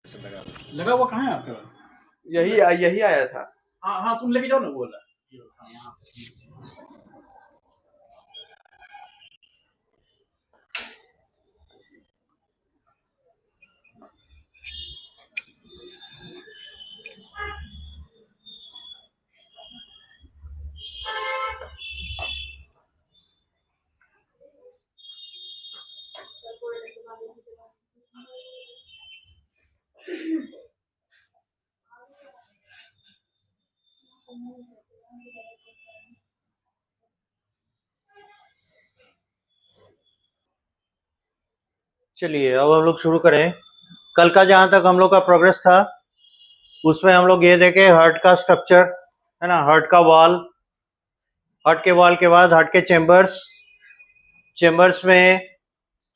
लगा हुआ कहाँ है आपका? यही यही आया था। हाँ हाँ, तुम लेके जाओ ना वो वाला। यहाँ चलिए अब हम लोग शुरू करें। कल का जहां तक हम लोग का प्रोग्रेस था उसमें हम लोग ये देखे हार्ट का स्ट्रक्चर है ना, हार्ट का वॉल, हार्ट के वॉल के बाद हार्ट के चेम्बर्स, चेम्बर्स में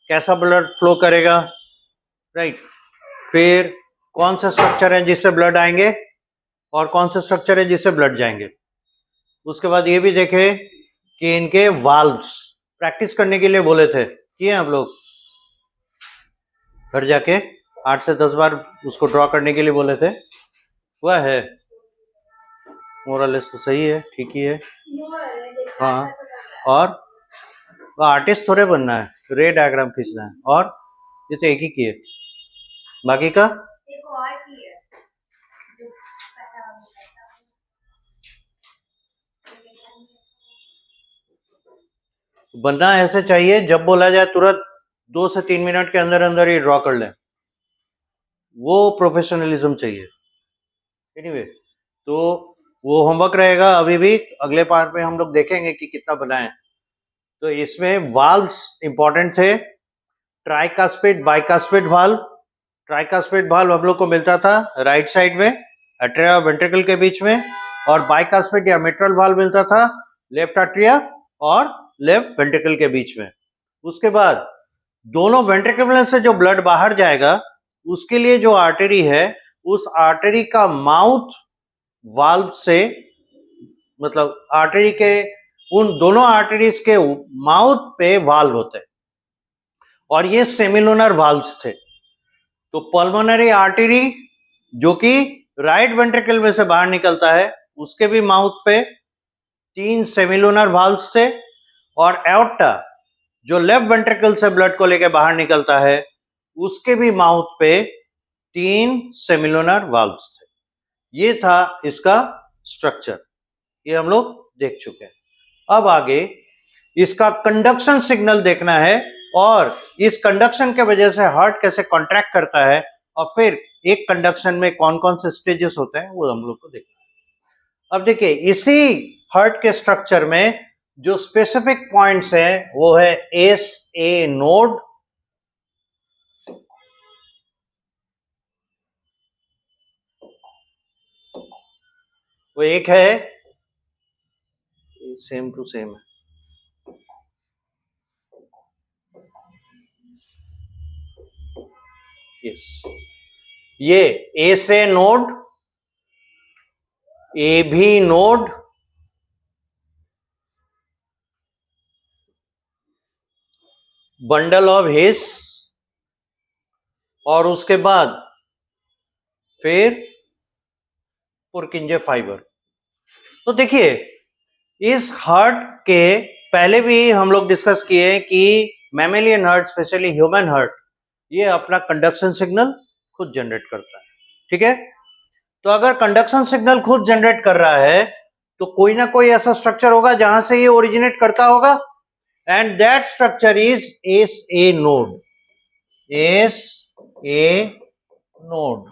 कैसा ब्लड फ्लो करेगा, राइट। फिर कौन सा स्ट्रक्चर है जिससे ब्लड आएंगे और कौन सा स्ट्रक्चर है जिससे ब्लड जाएंगे। उसके बाद ये भी देखे कि इनके वाल्व्स प्रैक्टिस करने के लिए बोले थे, किए आप लोग घर जाके 8 से 10 बार उसको ड्रॉ करने के लिए बोले थे, हुआ है? मोरलेस तो सही है, ठीक ही है। हाँ, और आर्टिस्ट थोड़े बनना है, रे डायग्राम खींचना है, और ये तो एक ही की है, बाकी का बनना ऐसे चाहिए जब बोला जाए तुरंत 2 से 3 मिनट के अंदर अंदर ही ड्रॉ कर लें, वो प्रोफेशनलिज्म चाहिए। एनीवे, तो वो होमवर्क रहेगा, अभी भी अगले पार्ट में हम लोग देखेंगे कि कितना बनाएं। तो इसमें वाल्व्स इंपॉर्टेंट थे, tricuspid bicuspid valve. Tricuspid valve हम लोग को मिलता था राइट साइड में एट्रिया वेंट्रिकल के बीच में, और बाइकास्पिड या मिट्रल वाल्व मिलता था लेफ्ट एट्रिया और लेफ्ट वेंट्रिकल के बीच में। उसके बाद दोनों वेंट्रिकल में से जो ब्लड बाहर जाएगा उसके लिए जो आर्टरी है, उस आर्टरी का माउथ वाल्व से, मतलब आर्टरी के उन दोनों आर्टरीज के माउथ पे वाल्व होते हैं और ये सेमिलुनर वाल्व्स थे। तो पल्मोनरी आर्टरी जो कि राइट वेंट्रिकल में से बाहर निकलता है उसके भी माउथ पे 3 सेमिलुनर वाल्व्स थे, और एओर्टा जो लेफ्ट वेंट्रिकल से ब्लड को लेकर बाहर निकलता है उसके भी माउथ पे 3 सेमिलुनर वाल्व्स थे। ये था इसका स्ट्रक्चर, ये हम लोग देख चुके हैं। अब आगे इसका कंडक्शन सिग्नल देखना है, और इस कंडक्शन के वजह से हार्ट कैसे कॉन्ट्रैक्ट करता है, और फिर एक कंडक्शन में कौन कौन से स्टेजेस होते हैं वो हम लोग को देखना है। अब देखिए इसी हार्ट के स्ट्रक्चर में जो स्पेसिफिक पॉइंट्स हैं वो है एस ए नोड, वो एक है, सेम टू सेम है, यस, ये ए से नोड, ए भी नोड, बंडल ऑफ हिस, और उसके बाद फिर पुरकिंजे फाइबर। तो देखिए इस हार्ट के पहले भी हम लोग डिस्कस किए कि mammalian heart, specially human heart, ये अपना कंडक्शन सिग्नल खुद जनरेट करता है, ठीक है। तो अगर कंडक्शन सिग्नल खुद जनरेट कर रहा है तो कोई ना कोई ऐसा स्ट्रक्चर होगा जहां से ये ओरिजिनेट करता होगा, and that structure is S A node, S A node,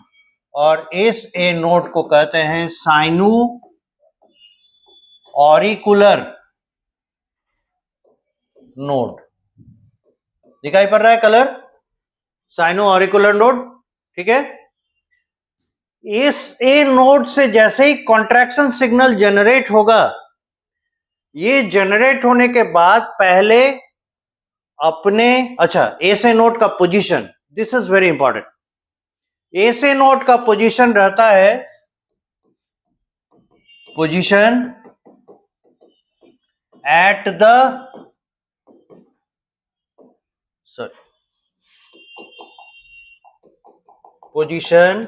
और एस ए नोड को कहते हैं साइनू ऑरिकुलर नोड। दिखाई पड़ रहा है कलर, साइनो ऑरिकुलर नोड, ठीक है। इस ए नोड से जैसे ही कॉन्ट्रैक्शन सिग्नल जनरेट होगा, ये जनरेट होने के बाद पहले अपने, अच्छा, एस ए नोड का position, this is very important. S A node का पोजीशन रहता है, position at the, sorry, position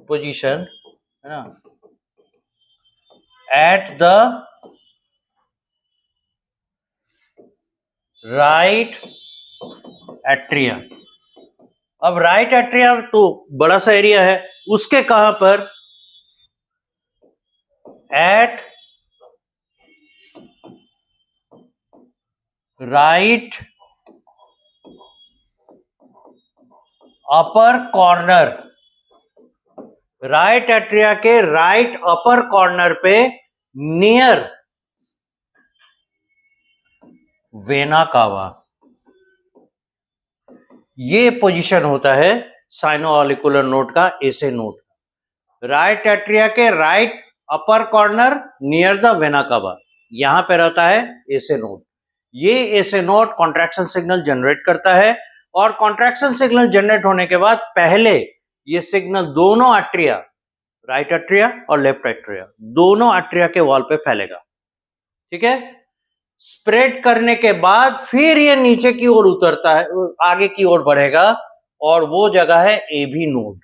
position है ना एट द राइट एट्रिया। अब राइट एट्रिया तो बड़ा सा एरिया है, उसके कहां पर? At right upper corner. Right atria के राइट अपर कॉर्नर पे नियर वेना कावा। ये पोजीशन होता है साइनोऑलिकुलर नोड का, ऐसे नोड। राइट एट्रिया के right upper corner near the vena कावा, यहां पे रहता है ऐसे नोड। ये ऐसे नोड कॉन्ट्रैक्शन सिग्नल जनरेट करता है, और कॉन्ट्रैक्शन सिग्नल जनरेट होने के बाद पहले ये सिग्नल दोनों एट्रिया, राइट एट्रिया और लेफ्ट एट्रिया, दोनों एट्रिया के वॉल पे फैलेगा। ठीक है, स्प्रेड करने के बाद फिर ये नीचे की ओर उतरता है, आगे की ओर बढ़ेगा, और वो जगह है एबी नोड।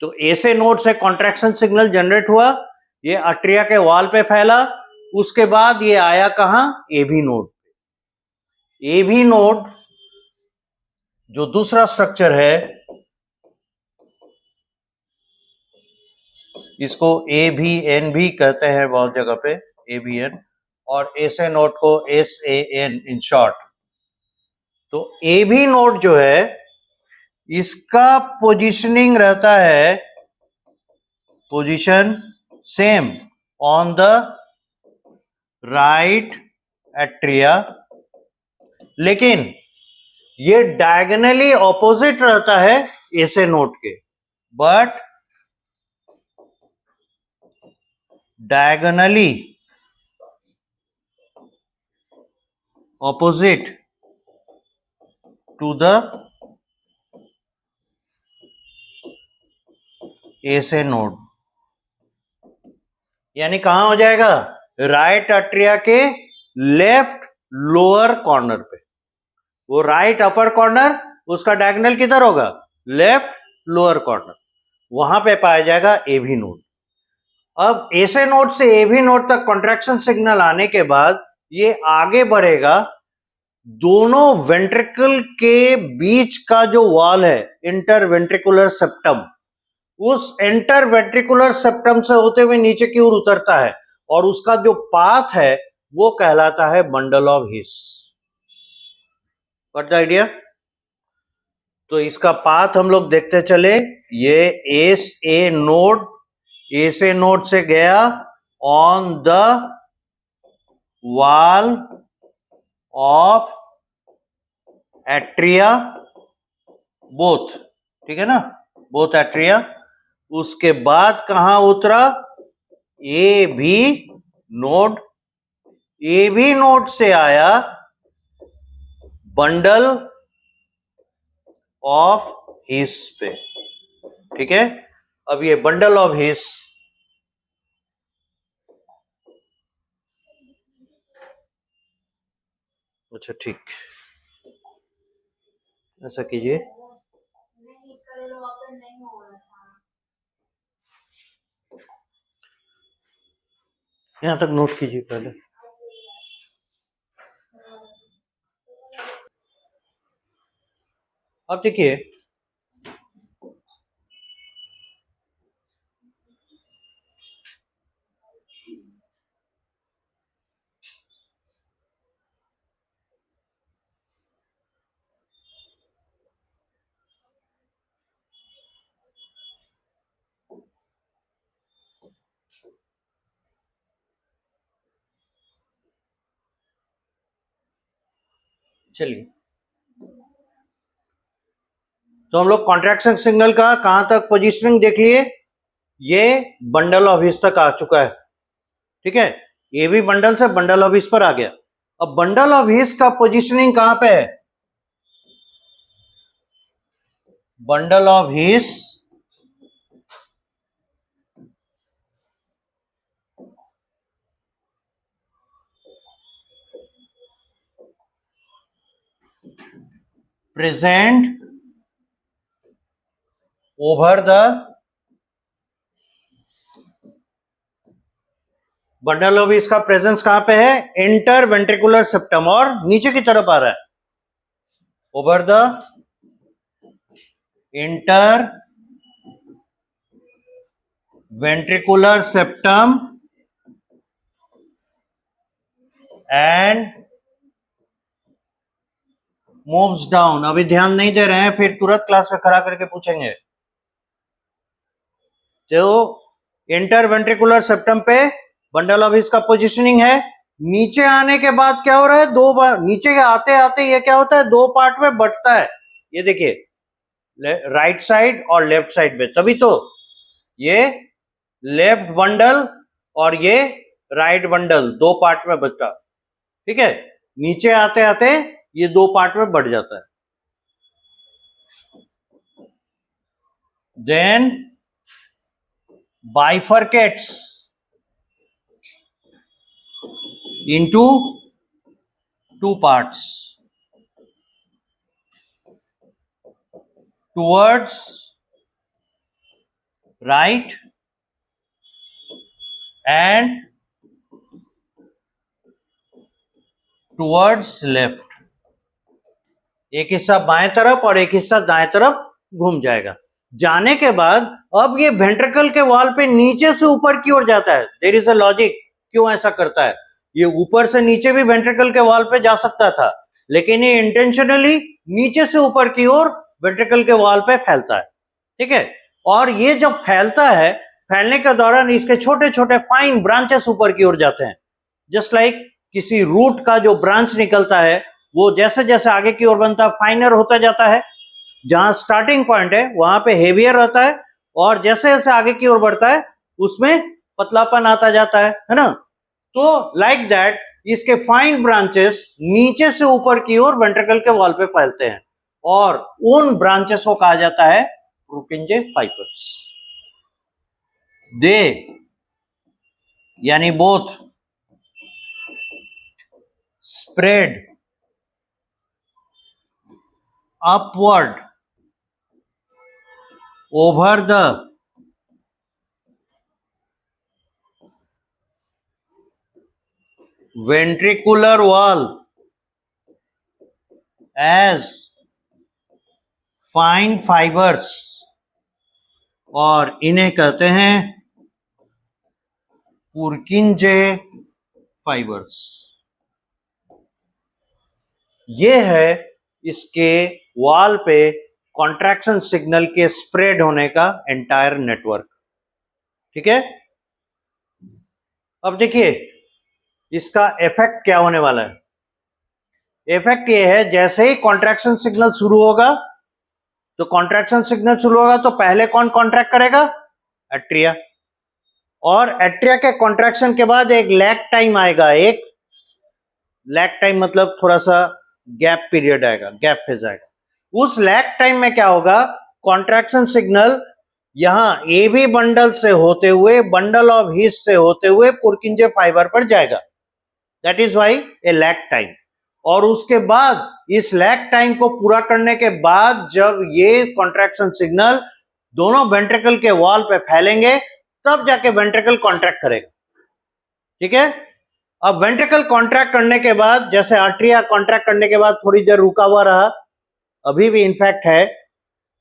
तो ऐसे नोड से कॉन्ट्रैक्शन सिग्नल जनरेट हुआ, ये एट्रिया के वॉल पे फैला, उसके बाद ये आया कहां? AB node. एबी नोड जो दूसरा स्ट्रक्चर है, इसको AVN भी कहते हैं बहुत जगह पे, AVN, और ऐसे नोड को SAN इन शॉर्ट। तो AB नोड जो है, इसका पोजीशनिंग रहता है position same on the right atria, लेकिन ये डायगोनली ऑपोजिट रहता है ऐसे नोड के, but diagonally opposite to the SA node. यानी कहां हो जाएगा? राइट एट्रिया के लेफ्ट लोअर कॉर्नर पे। वो राइट अपर कॉर्नर, उसका डायगोनल किधर होगा? लेफ्ट लोअर कॉर्नर, वहां पे पाया जाएगा एबी नोड। अब ऐसे नोड से एबी नोड तक कॉन्ट्रैक्शन सिग्नल आने के बाद ये आगे बढ़ेगा, दोनों वेंट्रिकल के बीच का जो वॉल है, इंटरवेंट्रिकुलर सेप्टम, उस इंटरवेंट्रिकुलर सेप्टम से होते हुए नीचे की ओर उतरता है, और उसका जो पाथ है वो कहलाता है bundle of his. What the idea? तो इसका पाथ हम लोग देखते चले। ये एस ए नोड से गया on the wall of atria both, ठीक है ना, बोथ एट्रिया। उसके बाद कहां उतरा? ए भी नोड। ए भी नोड से आया बंडल ऑफ हिस पे। ठीक है, अब ये बंडल ऑफ हिस, अच्छा ठीक, ऐसा कीजिए, यहां तक नोट कीजिए पहले। अब देखिए, चलिए, तो हम लोग कॉन्ट्रैक्शन सिग्नल का कहां तक पोजीशनिंग देख लिए। ये बंडल ऑफ हिस तक आ चुका है। ठीक है, ये भी बंडल से बंडल ऑफ हिस पर आ गया। अब बंडल ऑफ हिस का पोजीशनिंग कहां पे है? Bundle of his present over the bundle of इसका प्रेजेंस कहां पे है? इंटर वेंट्रिकुलर सेप्टम, और नीचे की तरफ आ रहा है over the inter ventricular septum and moves down. अभी ध्यान नहीं दे रहे हैं, फिर तुरंत क्लास में खड़ा करके पूछेंगे। तो इंटर वेंट्रिकुलर सेप्टम पे बंडल ऑफ इसका पोजिशनिंग है। नीचे आने के बाद क्या हो रहा है? दो बार नीचे के आते आते ये क्या होता है? दो पार्ट में बंटता है। ये देखिए, राइट साइड और लेफ्ट साइड में, तभी तो ये लेफ्ट बंडल और ये राइट बंडल दो पार्ट में बंटता। ठीक है, नीचे आते आते ये दो पार्ट में बढ़ जाता है। Then bifurcates into two parts towards right and towards left। एक हिस्सा बाएं तरफ और एक हिस्सा दाएं तरफ घूम जाएगा। जाने के बाद अब ये वेंट्रिकल के वॉल पे नीचे से ऊपर की ओर जाता है। देयर इज अ लॉजिक, क्यों ऐसा करता है? ये ऊपर से नीचे भी वेंट्रिकल के वॉल पे जा सकता था, लेकिन ये इंटेंशनली नीचे से ऊपर की ओर वेंट्रिकल के वॉल पे फैलता है। ठीक है, और ये जब फैलता है, फैलने के दौरान इसके छोटे छोटे फाइन ब्रांचेस ऊपर की ओर जाते हैं। जस्ट लाइक किसी रूट का जो ब्रांच निकलता है, वो जैसे जैसे आगे की ओर बनता है फाइनर होता जाता है। जहां स्टार्टिंग पॉइंट है वहां पे हेवियर रहता है, और जैसे जैसे आगे की ओर बढ़ता है उसमें पतलापन आता जाता है ना। तो लाइक दैट इसके फाइन ब्रांचेस नीचे से ऊपर की ओर वेंट्रिकल के वॉल पे फैलते हैं, और उन ब्रांचेस को कहा जाता है प्रोकिंजे फाइबर्स। दे यानी both spread upward over the ventricular wall as fine fibers, और इन्हें कहते हैं पुरकिंजे फाइबर्स। ये है इसके वॉल पे कॉन्ट्रैक्शन सिग्नल के स्प्रेड होने का एंटायर नेटवर्क। ठीक है, अब देखिए इसका इफेक्ट क्या होने वाला है। इफेक्ट ये है, जैसे ही कॉन्ट्रैक्शन सिग्नल शुरू होगा, तो कॉन्ट्रैक्शन सिग्नल शुरू होगा तो पहले कौन कॉन्ट्रैक्ट करेगा? एट्रिया। और एट्रिया के कॉन्ट्रैक्शन के बाद एक लैग टाइम आएगा। एक लैग टाइम मतलब थोड़ा सा गैप पीरियड आएगा, गैप फेज आएगा। उस लैग टाइम में क्या होगा? कॉन्ट्रैक्शन सिग्नल यहां ए बी बंडल से होते हुए, बंडल ऑफ हीस से होते हुए पुरकिंजे फाइबर पर जाएगा। That is why a lag time. और उसके बाद इस लैग टाइम को पूरा करने के बाद जब ये कॉन्ट्रैक्शन सिग्नल दोनों वेंट्रिकल के वॉल पे फैलेंगे, तब जाके वेंट्रिकल कॉन्ट्रैक्ट करेगा। ठीक है, अब वेंट्रिकल कॉन्ट्रैक्ट करने के बाद, जैसे आर्टरिया कॉन्ट्रैक्ट करने के बाद थोड़ी देर रुका हुआ रहा, अभी भी इनफैक्ट है,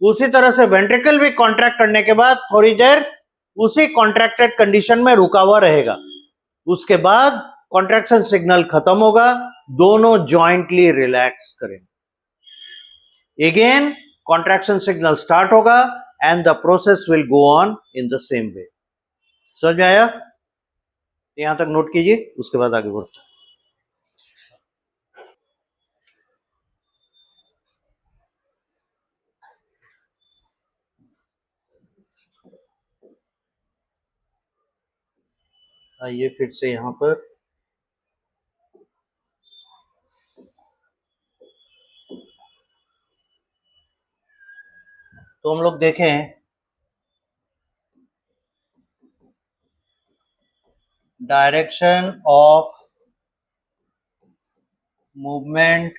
उसी तरह से वेंट्रिकल भी कॉन्ट्रैक्ट करने के बाद थोड़ी देर उसी कॉन्ट्रैक्टेड कंडीशन में रुका हुआ रहेगा। उसके बाद कॉन्ट्रैक्शन सिग्नल खत्म होगा, दोनों जॉइंटली रिलैक्स करेंगे। अगेन कॉन्ट्रैक्शन सिग्नल स्टार्ट होगा and the process will go on in the same way. समझ में आया? यहां तक नोट कीजिए, उसके बाद आगे बढ़ते हैं। आइए फिर से यहां पर तो हम लोग देखें direction of movement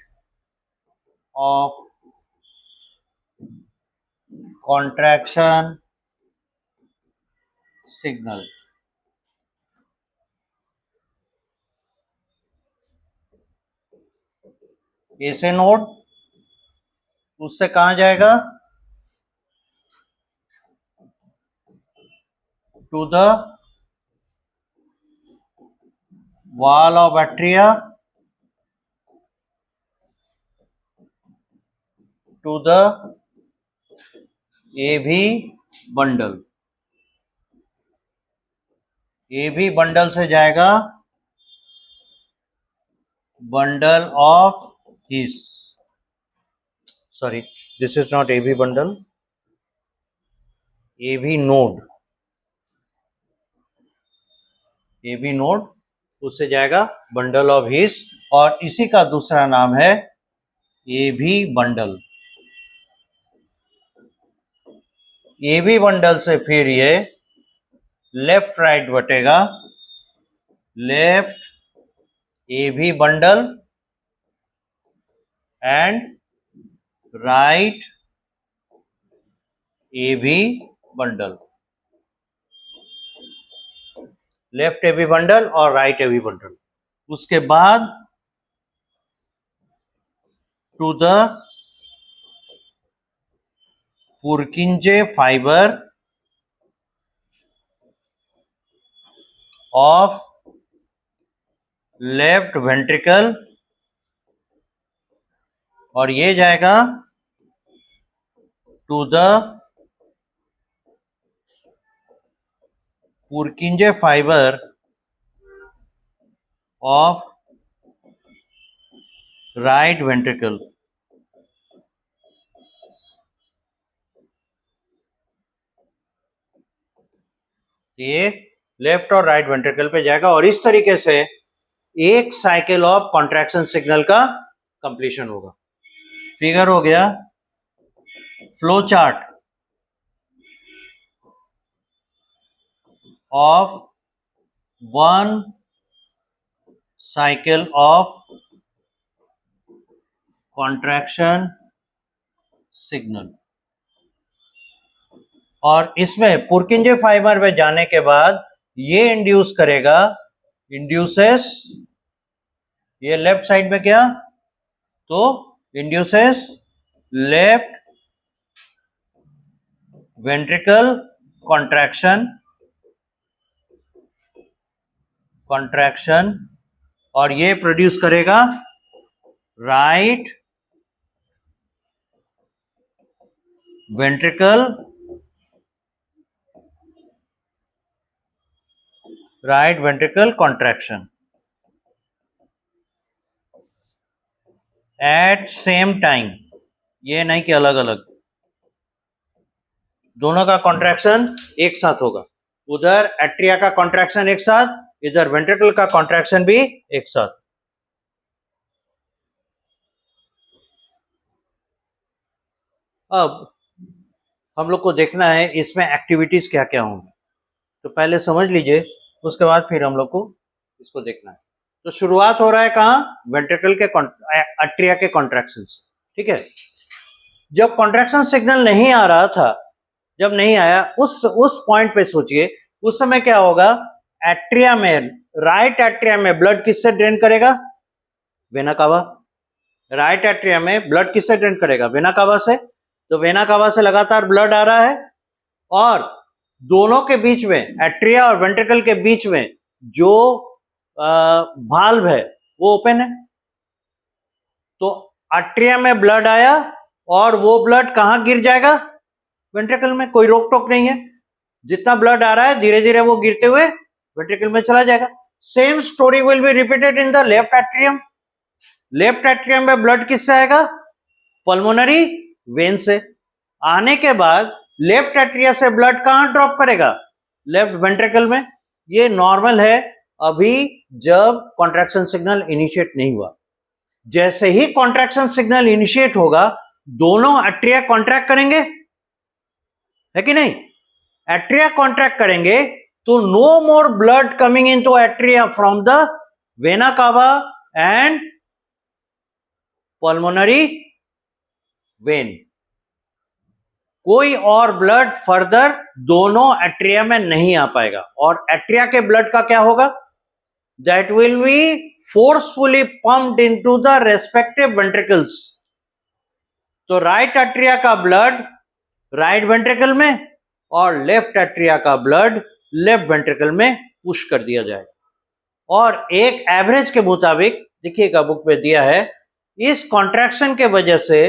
of contraction signal. ए से नोड, उससे कहां जाएगा? To the wall of atria, to the AV bundle. AV bundle से जाएगा bundle of His. Sorry, this is not AV bundle. AV node. AV node, उससे जाएगा bundle of His, और इसी का दूसरा नाम है AV bundle. AV bundle से फिर ये लेफ्ट राइट बटेगा, left AV bundle and right AV bundle. Left AV bundle और राइट AV bundle. उसके बाद to the Purkinje fibre of left ventricle, और ये जाएगा to the Purkinje fibre of right ventricle. ये लेफ्ट और राइट वेंट्रिकल पे जाएगा, और इस तरीके से एक साइकिल ऑफ कॉन्ट्रैक्शन सिग्नल का कंप्लीशन होगा. फिगर हो गया flow chart of one cycle of contraction signal. और इसमें पुरकिंजे फाइबर में जाने के बाद ये इंड्यूस करेगा, इंड्यूसेस, ये लेफ्ट साइड में क्या, तो इंड्यूसेस लेफ्ट वेंट्रिकल कॉन्ट्रैक्शन, और ये प्रोड्यूस करेगा right ventricle contraction at same time. ये नहीं कि अलग अलग, दोनों का कॉन्ट्रैक्शन एक साथ होगा. उधर एट्रिया का कॉन्ट्रैक्शन एक साथ, इधर वेंट्रिकल का कॉन्ट्रैक्शन भी एक साथ. अब हम लोग को देखना है इसमें एक्टिविटीज क्या क्या होंगी, तो पहले समझ लीजिए, उसके बाद फिर हम लोग को इसको देखना है. तो शुरुआत हो रहा है कहाँ, वेंट्रिकल के एट्रिया के कॉन्ट्रैक्शन से. ठीक है, जब कॉन्ट्रैक्शन सिग्नल नहीं आ रहा था, जब नहीं आया, उस पॉइंट पे सोचिए, उस समय क्या होगा, एट्रिया में, राइट एट्रिया में ब्लड किससे ड्रेन करेगा, वेना कावा. राइट एट्रिया में ब्लड किससे ड्रेन करेगा, वेना कावा से. तो वेना कावा से लगातार ब्लड आ रहा है, और दोनों के बीच में, एट्रिया और वेंट्रिकल के बीच में जो वाल्व है वो ओपन है. तो एट्रिया में ब्लड आया और वो ब्लड कहां गिर जाएगा, वेंट्रिकल में. कोई रोक टोक नहीं है, जितना ब्लड आ रहा है धीरे धीरे वो गिरते हुए वेंट्रिकल में चला जाएगा. Same story will be repeated in the left atrium. Left atrium में ब्लड किससे आएगा, पल्मोनरी वेन से. आने के बाद लेफ्ट एट्रिया से ब्लड कहां ड्रॉप करेगा, लेफ्ट वेंट्रिकल में. ये नॉर्मल है अभी जब कॉन्ट्रैक्शन सिग्नल इनिशिएट नहीं हुआ. जैसे ही कॉन्ट्रैक्शन सिग्नल इनिशिएट होगा, दोनों एट्रिया कॉन्ट्रैक्ट करेंगे, है कि नहीं. एट्रिया कॉन्ट्रैक्ट करेंगे तो no more blood coming in to atria from the vena cava and pulmonary vein. कोई और ब्लड फर्दर दोनों एट्रिया में नहीं आ पाएगा। और एट्रिया के ब्लड का क्या होगा? That will be forcefully pumped into the respective ventricles. तो राइट एट्रिया का ब्लड राइट वेंट्रिकल में और लेफ्ट एट्रिया का ब्लड लेफ्ट वेंट्रिकल में पुश कर दिया जाए। और एक एवरेज के मुताबिक देखिएगा बुक में दिया है, इस कॉन्ट्रैक्शन के वजह से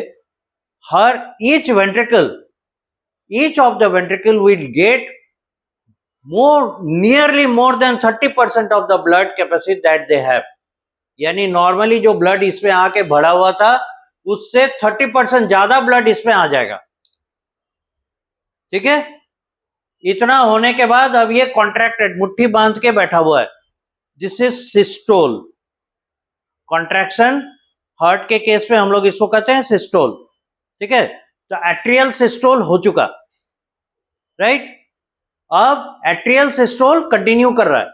हर each of the ventricle will get nearly more than 30% of the blood capacity that they have. यानी नॉर्मली जो ब्लड इसमें आके भरा हुआ था उससे 30% ज्यादा ब्लड इसमें आ जाएगा। ठीक है, इतना होने के बाद अब ये कॉन्ट्रैक्टेड, मुट्ठी बांध के बैठा हुआ है। This is systole. Contraction heart के केस में हम लोग इसको कहते हैं सिस्टोल। ठीक है, तो एट्रियल सिस्टोल हो चुका, राइट। अब एट्रियल सिस्टोल कंटिन्यू कर रहा है।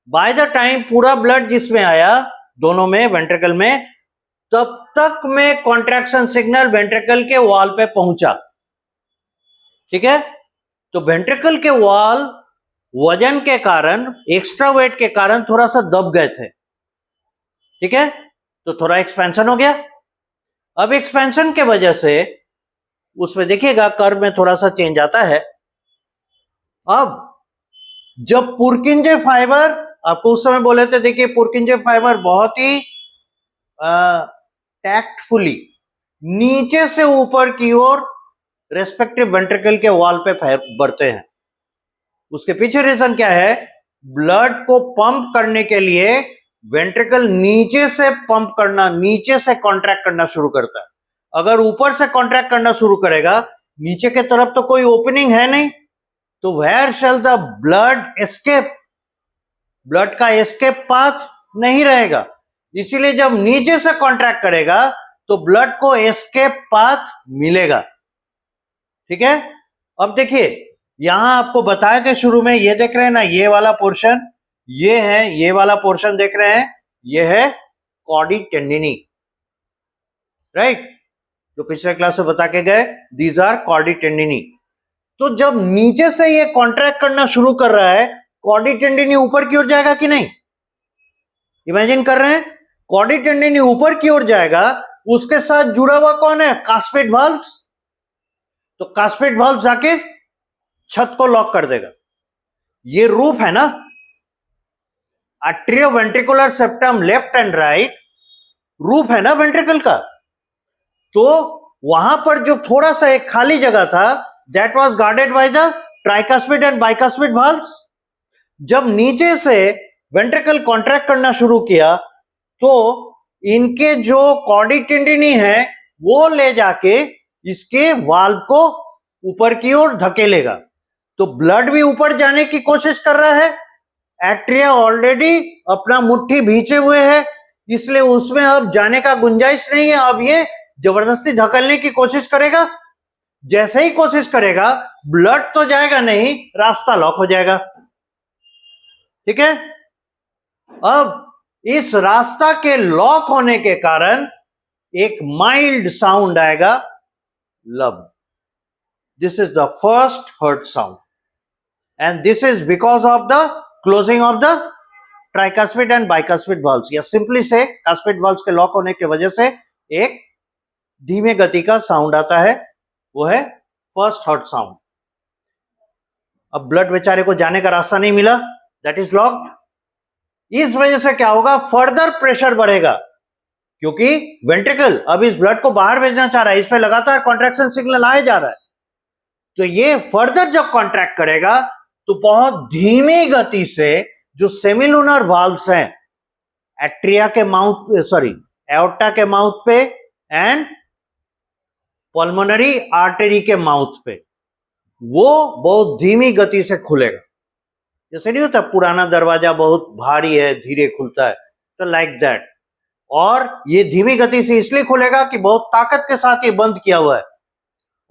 बाय द टाइम पूरा ब्लड जिसमें आया दोनों में वेंट्रिकल में, तब तक में कॉन्ट्रैक्शन सिग्नल वेंट्रिकल के वॉल पे पहुंचा। ठीक है, तो वेंट्रिकल के वॉल वजन के कारण, एक्स्ट्रा वेट के कारण थोड़ा सा दब गए थे। ठीक है, तो थोड़ा एक्सपेंशन हो गया। अब एक्सपेंशन के वजह से उसमें देखिएगा कर्व में थोड़ा सा चेंज आता है। अब जब पुरकिंजे फाइबर, आपको उस समय बोले थे, देखिए पुरकिंजे फाइबर बहुत ही टैक्टफुली नीचे से ऊपर की ओर रेस्पेक्टिव वेंट्रिकल के वॉल पे बढ़ते हैं। उसके पीछे रीजन क्या है? ब्लड को पंप करने के लिए वेंट्रिकल नीचे से पंप करना, नीचे से कॉन्ट्रैक्ट करना शुरू करता है। अगर ऊपर से कॉन्ट्रैक्ट करना शुरू करेगा, नीचे के तरफ तो कोई ओपनिंग है नहीं, तो where shall the blood escape? Blood का एस्केप पाथ नहीं रहेगा। इसीलिए जब नीचे से कॉन्ट्रैक्ट करेगा तो ब्लड को एस्केप पाथ मिलेगा। ठीक है, अब देखिए यहां आपको बताए थे शुरू में, ये देख रहे हैं ना, ये वाला पोर्शन, ये है, ये वाला पोर्शन देख रहे हैं, ये है कॉडी टेंडिनी, राइट, जो पिछले क्लास में बता के गए, दीज आर कॉडी टेंडिनी। तो जब नीचे से ये कॉन्ट्रैक्ट करना शुरू कर रहा है, कॉडी टेंडिनी ऊपर की ओर जाएगा कि नहीं? इमेजिन कर रहे हैं, कॉडी टेंडिनी ऊपर की ओर जाएगा, उसके साथ जुड़ा हुआ कौन है? कास्पेट वाल्व्स। तो कास्पेट वाल्व जाके छत को लॉक कर देगा। ये रूफ है ना, atrioventricular septum left and right, roof है ना वेंट्रिकल का। तो वहां पर जो थोड़ा सा एक खाली जगह था, that was guarded by the tricuspid and bicuspid valves. जब नीचे से वेंट्रिकल कॉन्ट्रैक्ट करना शुरू किया तो इनके जो कॉडी टेंडिनी है वो ले जाके इसके वाल्व को ऊपर की ओर धकेलेगा। तो ब्लड भी ऊपर जाने की कोशिश कर रहा है। एट्रिया ऑलरेडी अपना मुट्ठी भींचे हुए है, इसलिए उसमें अब जाने का गुंजाइश नहीं है। अब ये जबरदस्ती धकेलने की कोशिश करेगा। जैसे ही कोशिश करेगा, ब्लड तो जाएगा नहीं, रास्ता लॉक हो जाएगा। ठीक है, अब इस रास्ता के लॉक होने के कारण एक माइल्ड साउंड आएगा, लब। This is the first heard sound, and this is because of the closing of the tricuspid and bicuspid valves, या simply से cuspid valves के लॉक होने की वजह से एक धीमे गति का साउंड आता है, वो है फर्स्ट हर्ट साउंड। अब ब्लड बेचारे को जाने का रास्ता नहीं मिला, दैट इज लॉक्ड। इस वजह से क्या होगा? फर्दर प्रेशर बढ़ेगा, क्योंकि वेंट्रिकल अब इस ब्लड को बाहर भेजना चाह रहा है, इसमें लगातार कॉन्ट्रैक्शन सिग्नल आए जा रहा है। तो ये फर्दर जब कॉन्ट्रैक्ट करेगा तो बहुत धीमी गति से जो सेमिलुनर वाल्व्स हैं, एट्रिया के माउथ, एओर्टा के माउथ पे एंड पल्मोनरी आर्टरी के माउथ पे, वो बहुत धीमी गति से खुलेगा। जैसे नहीं होता पुराना दरवाजा बहुत भारी है, धीरे खुलता है, तो लाइक दैट। और ये धीमी गति से इसलिए खुलेगा कि बहुत ताकत के साथ ये बंद किया हुआ है,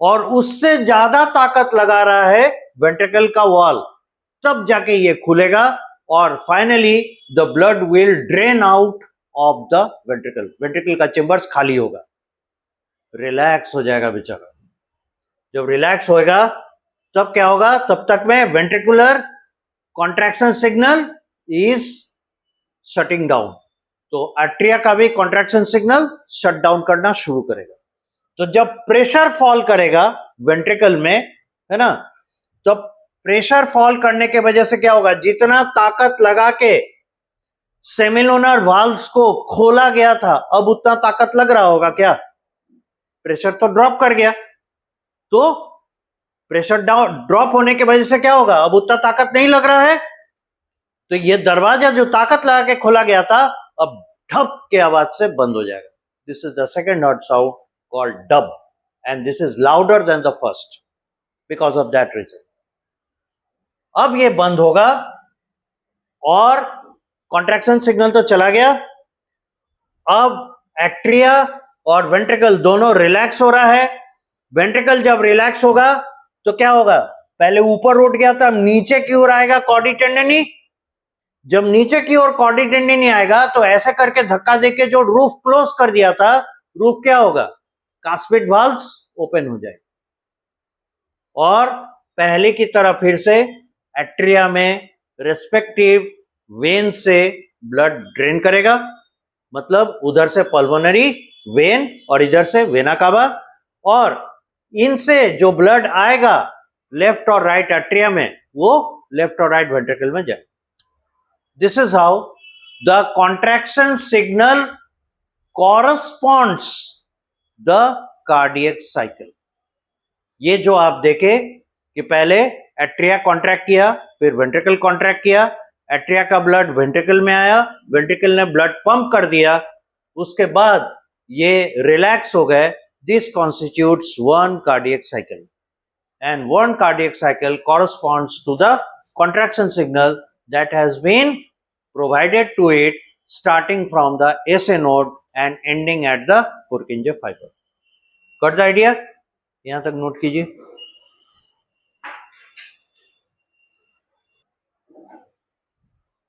और उससे ज्यादा ताकत लगा रहा है वेंट्रिकल का वॉल, तब जाके ये खुलेगा और finally the blood will drain out of the ventricle. Ventricle का चेंबर्स खाली होगा, रिलैक्स हो जाएगा बेचारा। जब रिलैक्स होएगा तब क्या होगा, तब तक में ventricular contraction signal is shutting down, तो आर्ट्रिया का भी कॉन्ट्रैक्शन सिग्नल शट डाउन करना शुरू करेगा। तो जब प्रेशर फॉल करेगा वेंट्रिकल में, है ना, तो प्रेशर फॉल करने के वजह से क्या होगा, जितना ताकत लगा के सेमिलुनर वाल्व्स को खोला गया था अब उतना ताकत लग रहा होगा क्या, प्रेशर तो ड्रॉप कर गया, तो प्रेशर डाउन ड्रॉप होने की वजह से क्या होगा, अब उतना ताकत नहीं लग रहा है, तो ये दरवाजा जो ताकत लगा के खोला गया था अब ठप के आवाज से बंद हो जाएगा। This is the second not sound called dub and this is louder than the first because of that reason. अब ये बंद होगा और कॉन्ट्रैक्शन सिग्नल तो चला गया, अब एट्रिया और वेंट्रिकल दोनों रिलैक्स हो रहा है। वेंट्रिकल जब रिलैक्स होगा तो क्या होगा, पहले ऊपर उठ गया था, नीचे की ओर आएगा कॉर्डी टेंडनी, जब नीचे की ओर कॉर्डी टेंडनी आएगा तो ऐसे करके धक्का देके जो रूफ क्लोज कर दिया था, रूफ क्या होगा, कास्पिड वाल्व्स ओपन हो जाएगा और पहले की तरह फिर से एट्रिया में रेस्पेक्टिव वेन से ब्लड ड्रेन करेगा, मतलब उधर से पल्मोनरी वेन और इधर से वेना कावा, और इनसे जो ब्लड आएगा लेफ्ट और राइट एट्रिया में वो लेफ्ट और राइट वेंट्रिकल में जाए। This is how the contraction signal corresponds the cardiac cycle. ये जो आप देखे कि पहले एट्रिया कॉन्ट्रैक्ट किया, फिर वेंट्रिकल कॉन्ट्रैक्ट किया, एट्रिया का ब्लड वेंट्रिकल में आया, वेंट्रिकल ने ब्लड पंप कर दिया, उसके बाद ये रिलैक्स हो गए। This constitutes one cardiac cycle and one cardiac cycle corresponds to the contraction signal that has been provided to it starting from the SA node and ending at the Purkinje fiber. Got the idea? यहाँ तक note कीजिए।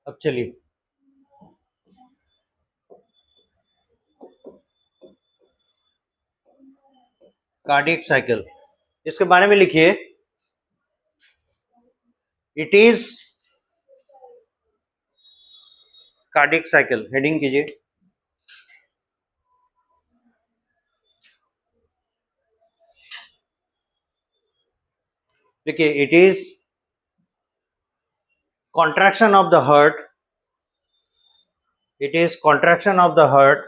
अब चलिए cardiac cycle, इसके बारे में लिखिए। It is cardiac cycle, heading कीजिए। देखिए, it is contraction of the heart, it is contraction of the heart,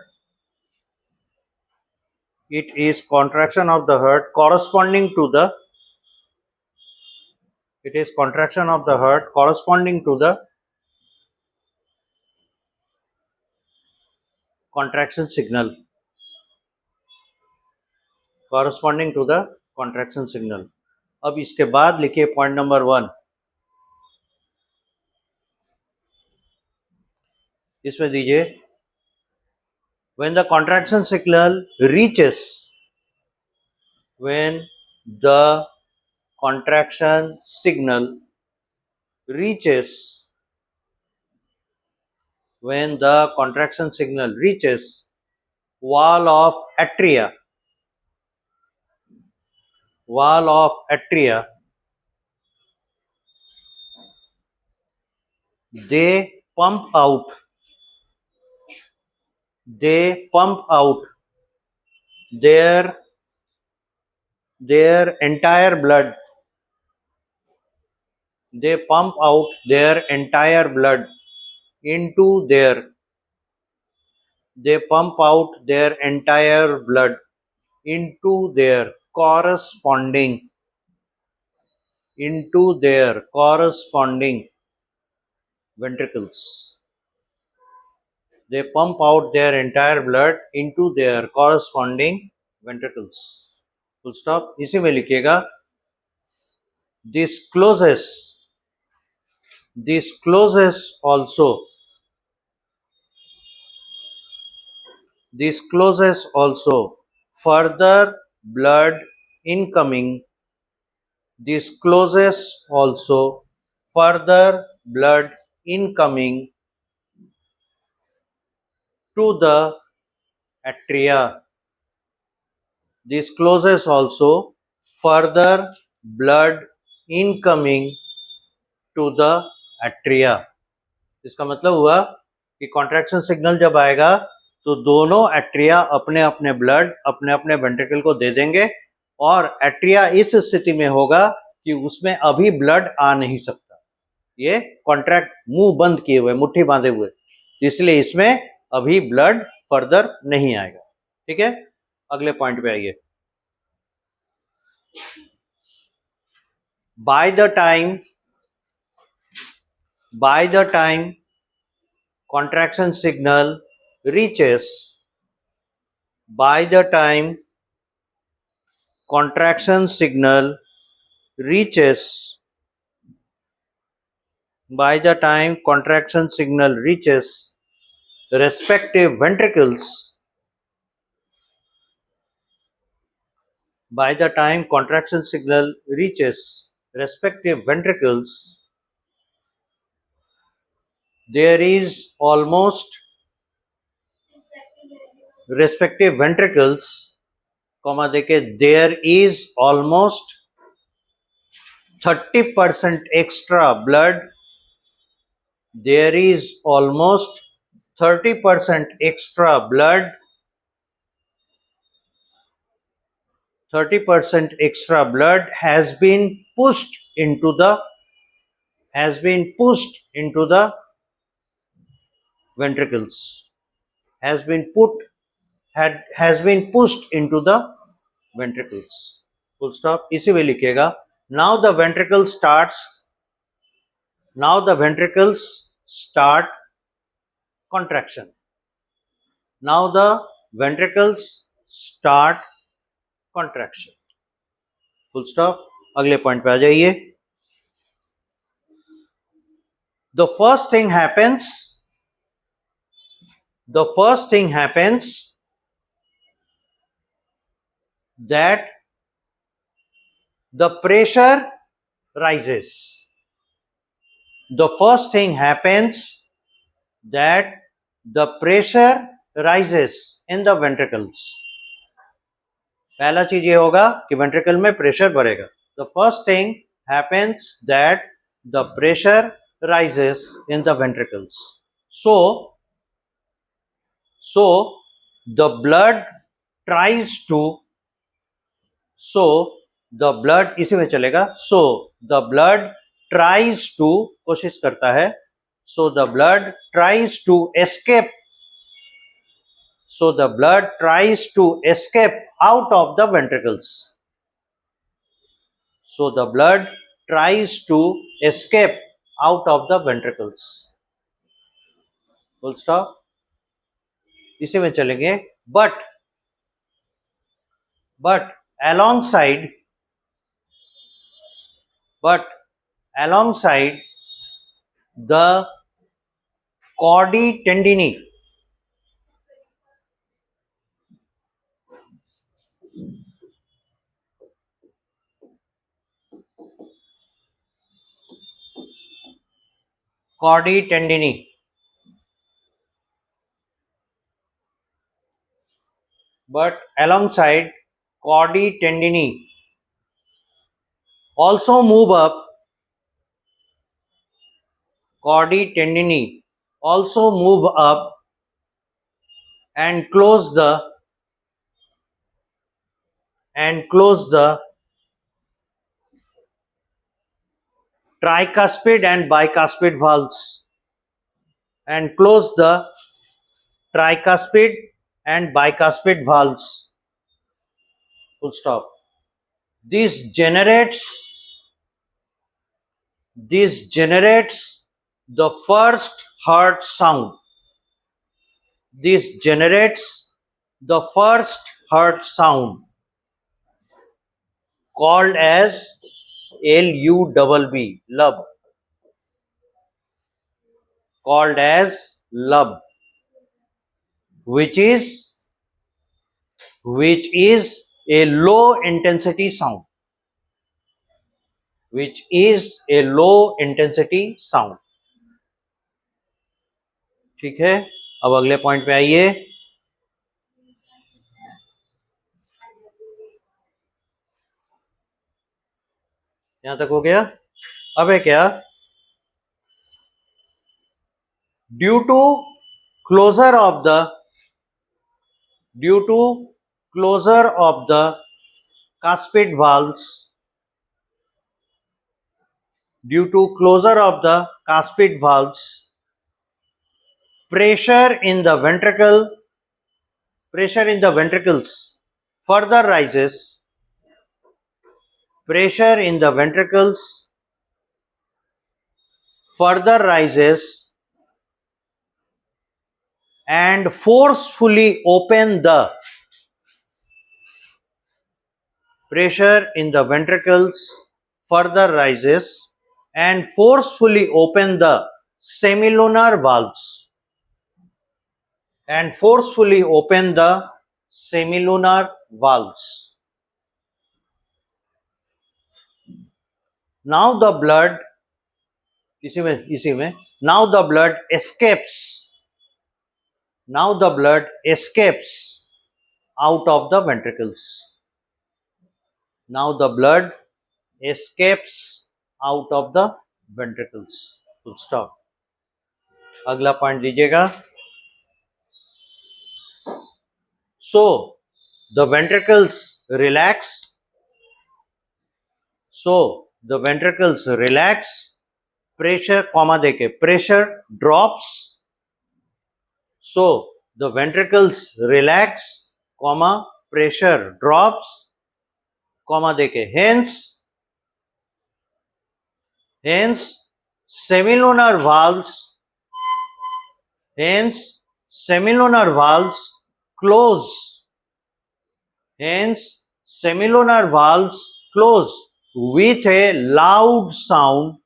it is contraction of the heart corresponding to the, it is contraction of the heart corresponding to the contraction signal, corresponding to the contraction signal। अब इसके बाद लिखिए point number 1, इसमें दीजिए when the contraction signal reaches, when the contraction signal reaches, when the contraction signal reaches wall of atria, wall of atria, they pump out their entire blood, they pump out their entire blood into their, they pump out their entire blood into their corresponding, into their corresponding ventricles, they pump out their entire blood into their corresponding ventricles, full stop। इसी में लिखिएगा this closes also, this closes also further blood incoming, this closes also further blood incoming to the atria, this closes also further blood incoming to the atria. इसका मतलब हुआ कि contraction signal जब आएगा तो दोनों एट्रिया अपने अपने ब्लड अपने अपने वेंट्रिकल को दे देंगे और एट्रिया इस स्थिति में होगा कि उसमें अभी ब्लड आ नहीं सकता, ये कॉन्ट्रैक्ट, मुंह बंद किए हुए, मुट्ठी बांधे हुए, इसलिए इसमें अभी ब्लड फर्दर नहीं आएगा। ठीक है, अगले पॉइंट पे आइए। by the time contraction signal reaches by the time contraction signal reaches respective ventricles, by the time contraction signal reaches respective ventricles, there is almost respective ventricles, comma देके there is almost 30% extra blood, there is almost 30% extra blood, 30% extra blood has been pushed into the ventricles, has been pushed into the ventricles, full stop। इसी में लिखेगा now the ventricles start contraction, now the ventricles start contraction, full stop। अगले point पे आ जाइए। the first thing happens that the pressure rises, the first thing happens that the pressure rises in the ventricles, पहला चीज ये होगा कि ventricle में pressure बढ़ेगा। the first thing happens that the pressure rises in the ventricles, so the blood tries to, इसी में चलेगा, so the blood tries to, कोशिश करता है, so the blood tries to escape out of the ventricles, so the blood tries to escape out of the ventricles, full stop। इसी में चलेंगे, but alongside the chordae tendineae, but alongside chordae tendineae also move up, and close the tricuspid and bicuspid valves, full stop। this generates the first heart sound, called as lub, which is a low intensity sound, ठीक है। अब अगले point पे आइए। यहां तक हो गया। अब है क्या, due to closure of the caspid valves, pressure in the ventricles further rises. Pressure in the ventricles further rises and forcefully open the pressure in the ventricles further rises and forcefully open the semilunar valves now the blood इसी में now the blood escapes out of the ventricles. Now the blood escapes out of the ventricles. Full stop. अगला point लीजिएगा. So the ventricles relax. Pressure comma देके pressure drops. So the ventricles relax, comma pressure drops, comma देके hence semilunar valves close. With a loud sound.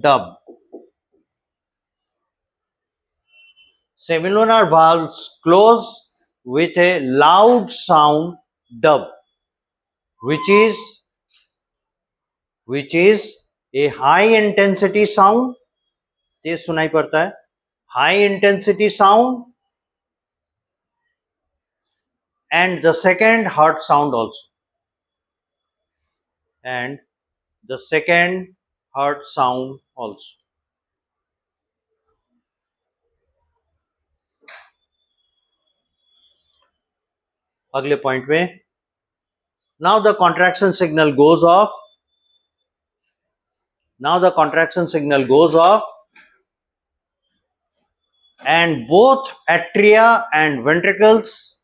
Dub. Semilunar valves close with a loud sound dub, which is a high intensity sound. तेज सुनाई पड़ता है. High intensity sound and the second heart sound also. अगले point में now the contraction signal goes off. And both atria and ventricles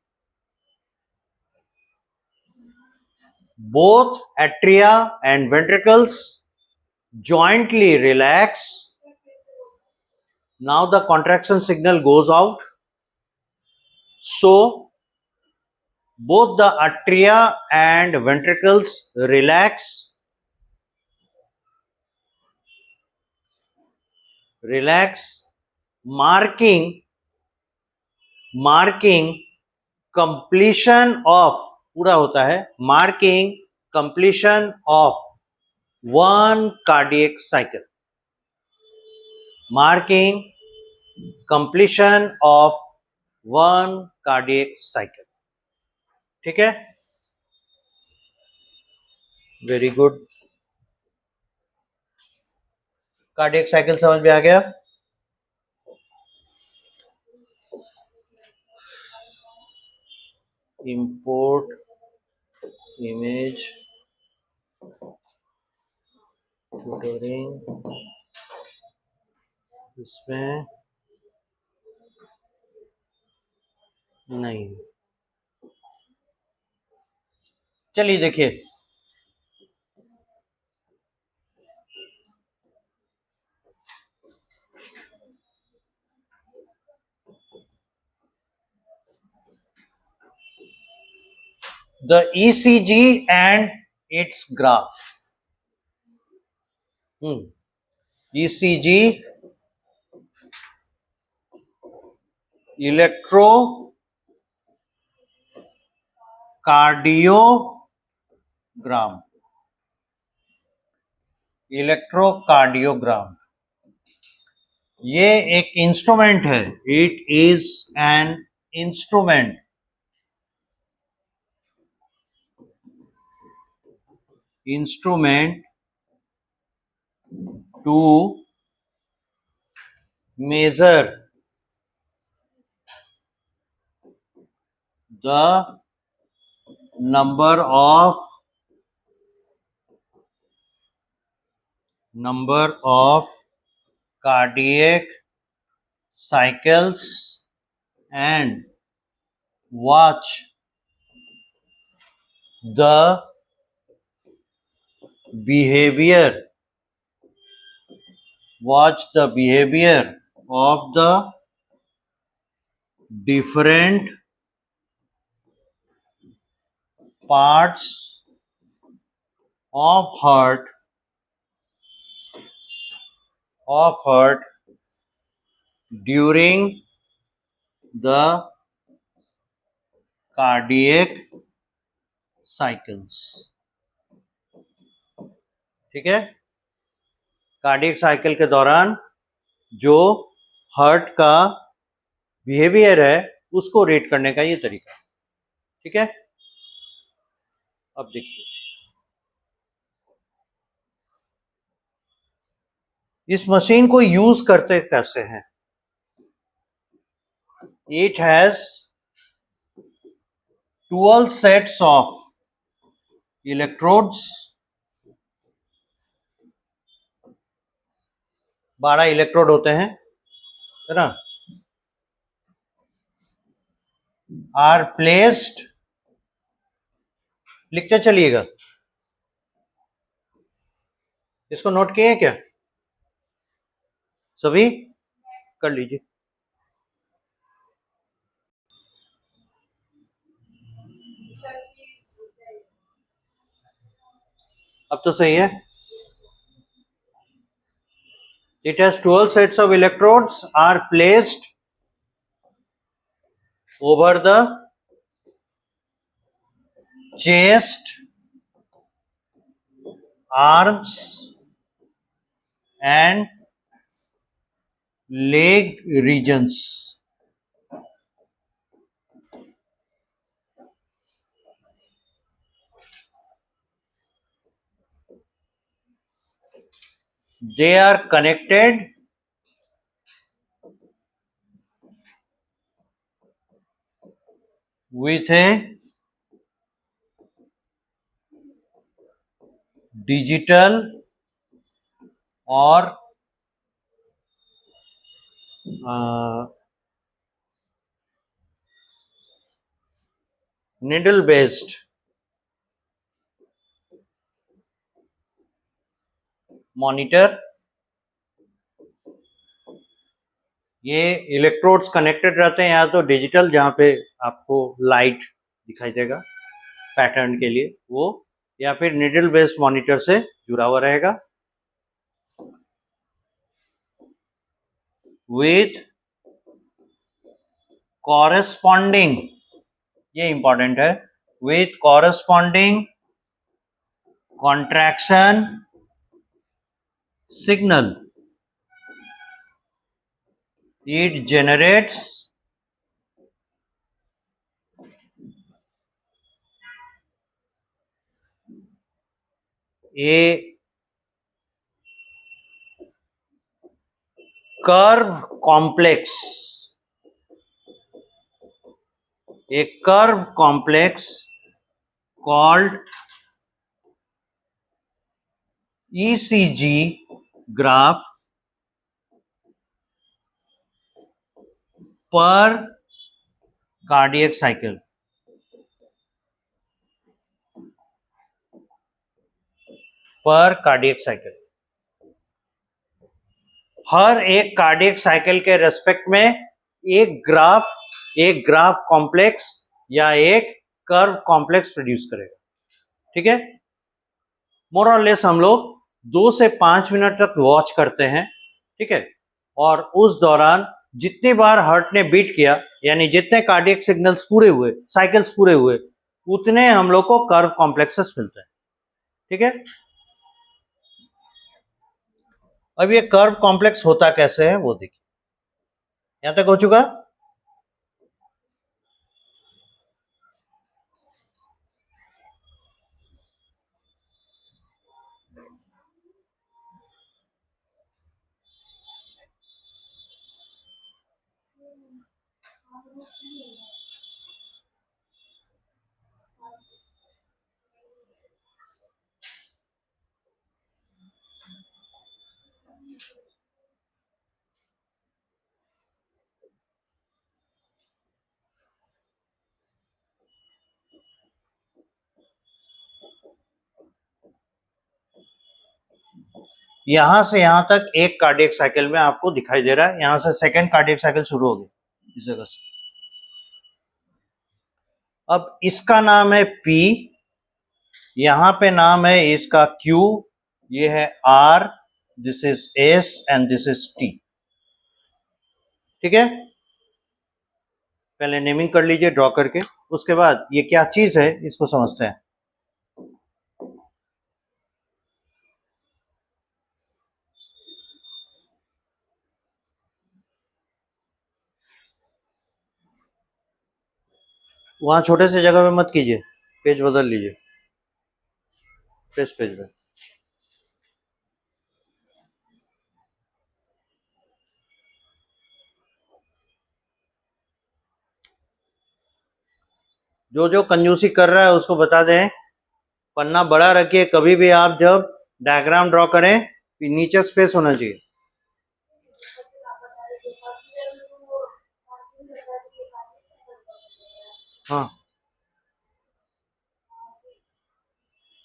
jointly relax. Now the contraction signal goes out. So both the atria and ventricles relax, marking completion of पूरा होता है, marking completion of one cardiac cycle. ठीक है, very good. Cardiac cycle समझ में आ गया. Import image tutoring, इसमें नहीं. चलिए देखिए, the ECG and its graph. ECG, electrocardiogram. ये एक इंस्ट्रूमेंट है. It is an instrument instrument to measure the number of cardiac cycles and watch the behavior of the different parts of heart during the cardiac cycles. ठीक है, cardiac cycle के दौरान जो heart का behaviour है उसको rate करने का ये तरीका। ठीक है, अब देखिए इस मशीन को यूज करते कैसे हैं। It has 12 sets of electrodes, 12 electrode होते हैं, है ना, आर प्लेस्ड, लिखते चलिएगा, इसको नोट किए क्या सभी, कर लीजिए। अब तो सही है। It has 12 sets of electrodes are placed over the chest, arms and leg regions. They are connected with a digital or needle based monitor. ये इलेक्ट्रोड्स कनेक्टेड रहते हैं, या तो डिजिटल जहाँ पे आपको लाइट दिखाई देगा पैटर्न के लिए वो, या फिर नीडल बेस्ड मॉनिटर से जुड़ा हुआ रहेगा विथ कॉरेस्पॉन्डिंग, ये इंपॉर्टेंट है, with corresponding contraction signal. It generates a curve complex, called ECG graph per cardiac cycle। हर एक कार्डियक साइकिल के रेस्पेक्ट में एक ग्राफ कॉम्प्लेक्स या एक कर्व कॉम्प्लेक्स प्रोड्यूस करेगा। ठीक है, मोर और लेस हम लोग 2 से 5 मिनट तक वॉच करते हैं। ठीक है, और उस दौरान जितनी बार हार्ट ने बीट किया, यानी जितने कार्डियक सिग्नल्स पूरे हुए, साइकिल्स पूरे हुए, उतने हम लोग को कर्व कॉम्प्लेक्सेस मिलते हैं। ठीक है, अब ये कर्व कॉम्प्लेक्स होता कैसे है वो देखिए, यहां तक हो चुका। यहां से यहां तक एक कार्डियक साइकिल में आपको दिखाई दे रहा है, यहां से सेकेंड कार्डियक साइकिल शुरू होगी इस जगह से। अब इसका नाम है P, यहां पे नाम है इसका Q, ये है R, this is S and this is T। ठीक है, पहले नेमिंग कर लीजिए ड्रॉ करके, उसके बाद ये क्या चीज है इसको समझते हैं। वहां छोटे से जगह पे मत कीजिए, पेज बदल लीजिए, पेज पे। जो जो कंजूसी कर रहा है उसको बता दें, पन्ना बड़ा रखिए, कभी भी आप जब डायग्राम ड्रॉ करें नीचे स्पेस होना चाहिए। हाँ,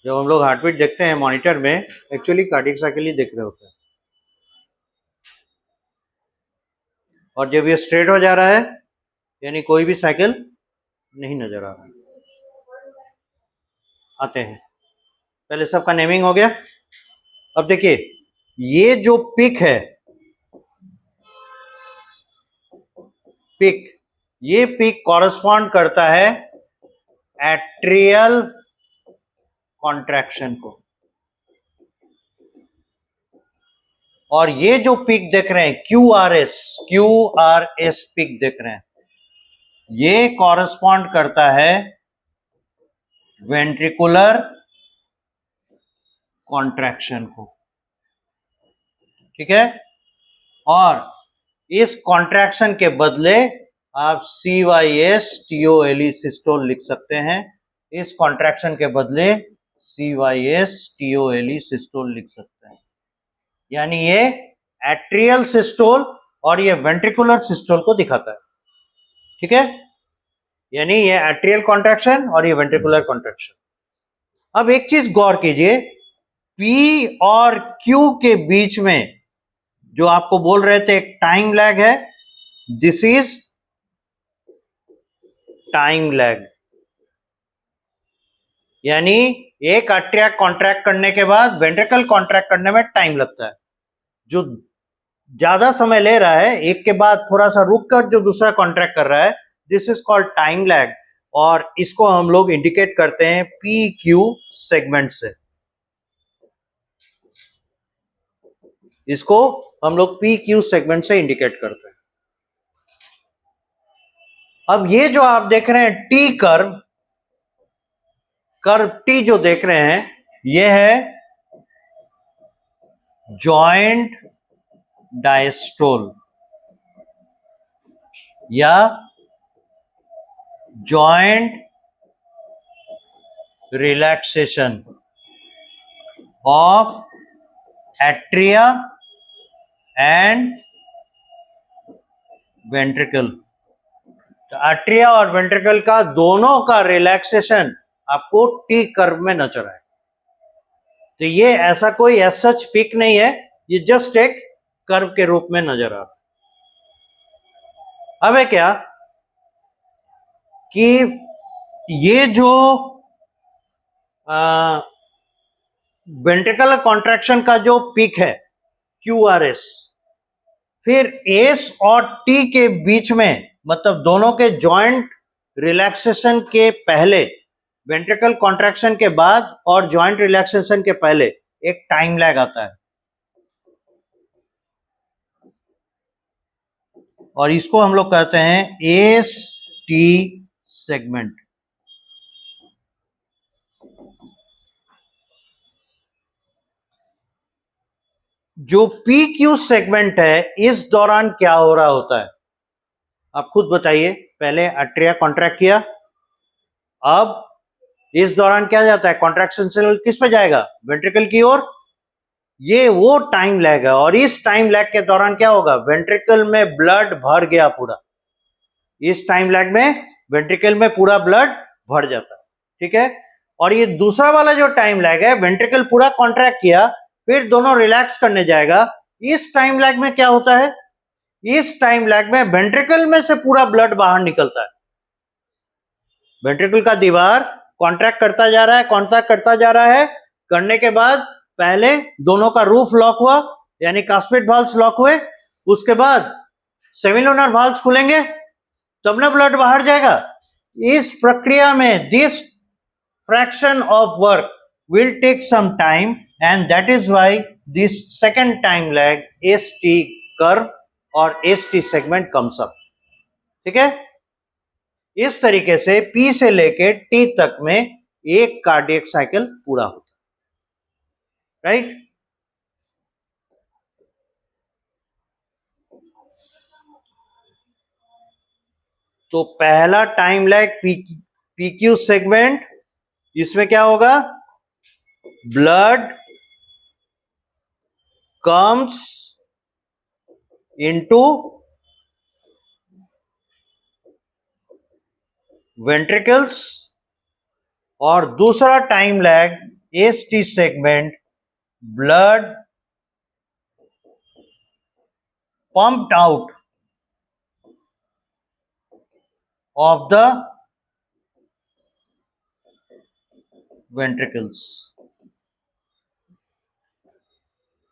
जब हम लोग हार्ट बीट देखते हैं मॉनिटर में, एक्चुअली कार्डियक साइकिल ही देख रहे होते हैं। और जब ये स्ट्रेट हो जा रहा है यानी कोई भी साइकिल नहीं नजर आ रहा है। आते हैं, पहले सबका नेमिंग हो गया। अब देखिए ये जो पिक है, पिक, ये पिक कॉरस्पॉन्ड करता है एट्रियल कॉन्ट्रैक्शन को, और ये जो पिक देख रहे हैं QRS पिक देख रहे हैं, ये कॉरस्पॉन्ड करता है वेंट्रिकुलर कॉन्ट्रैक्शन को। ठीक है, और इस कॉन्ट्रैक्शन के बदले आप CYS TOLE सिस्टोल लिख सकते हैं, इस कॉन्ट्रैक्शन के बदले CYS TOLE सिस्टोल लिख सकते हैं। यानी ये एट्रियल सिस्टोल और ये वेंट्रिकुलर सिस्टोल को दिखाता है। ठीक है, यानी ये एट्रियल कॉन्ट्रैक्शन और ये वेंट्रिकुलर कॉन्ट्रैक्शन। अब एक चीज गौर कीजिए, P और Q के बीच में जो आपको बोल रहे थे एक टाइम लैग है, दिस इज टाइम लैग। यानी एक आर्टरिया कॉन्ट्रैक्ट करने के बाद वेंट्रिकल कॉन्ट्रैक्ट करने में टाइम लगता है, जो ज्यादा समय ले रहा है एक के बाद थोड़ा सा रुक कर जो दूसरा कॉन्ट्रैक्ट कर रहा है, this is called time lag, और इसको हम लोग इंडिकेट करते हैं PQ सेगमेंट से। इसको हम लोग PQ सेगमेंट से इंडिकेट करते हैं। अब ये जो आप देख रहे हैं T कर्व T जो देख रहे हैं, ये है जॉइंट डायस्टोल या joint relaxation of atria and ventricle. तो एट्रिया और वेंट्रिकल का दोनों का रिलैक्सेशन आपको T कर्व में नजर आए। तो ये ऐसा कोई एज सच पिक नहीं है, ये जस्ट एक कर्व के रूप में नजर आ रहा है। अब है क्या कि ये जो वेंट्रिकुलर कॉन्ट्रैक्शन का जो पिक है QRS, फिर S और T के बीच में, मतलब दोनों के जॉइंट रिलैक्सेशन के पहले, वेंट्रिकल कॉन्ट्रैक्शन के बाद और जॉइंट रिलैक्सेशन के पहले एक टाइम लैग आता है, और इसको हम लोग कहते हैं ST सेगमेंट। जो PQ सेगमेंट है, इस दौरान क्या हो रहा होता है आप खुद बताइए। पहले एट्रिया कॉन्ट्रैक्ट किया, अब इस दौरान क्या जाता है, कॉन्ट्रैक्शन से किस पे जाएगा, वेंट्रिकल की ओर, ये वो टाइम लैग है, और इस टाइम लैग के दौरान क्या होगा, वेंट्रिकल में ब्लड भर गया पूरा, इस टाइम लैग में वेंट्रिकल में पूरा ब्लड भर जाता है, ठीक है। और ये दूसरा वाला जो टाइम लैग है, वेंट्रिकल पूरा कॉन्ट्रैक्ट किया, फिर दोनों रिलैक्स करने जाएगा, इस टाइम लैग में क्या होता है, इस टाइम लैग में वेंट्रिकल में से पूरा ब्लड बाहर निकलता है, वेंट्रिकल का दीवार कॉन्ट्रैक्ट करता जा रहा है, कॉन्ट्रैक्ट करता जा रहा है, करने के बाद पहले दोनों का रूफ लॉक हुआ, यानी कास्पिड वाल्व्स लॉक हुए, उसके बाद सेमिलुनर वाल्व्स खुलेंगे, तब ना ब्लड बाहर जाएगा। इस प्रक्रिया में this fraction of work will take some time, and that is why this second time lag ST curve और एसटी सेगमेंट कम्स अप, ठीक है। इस तरीके से पी से लेके टी तक में एक कार्डियक साइकिल पूरा होता है, राइट। तो पहला टाइम लैग पीक्यू सेगमेंट, इसमें क्या होगा, ब्लड कम्स इनटू वेंट्रिकल्स, और दूसरा time lag ST segment, blood pumped out of the ventricles.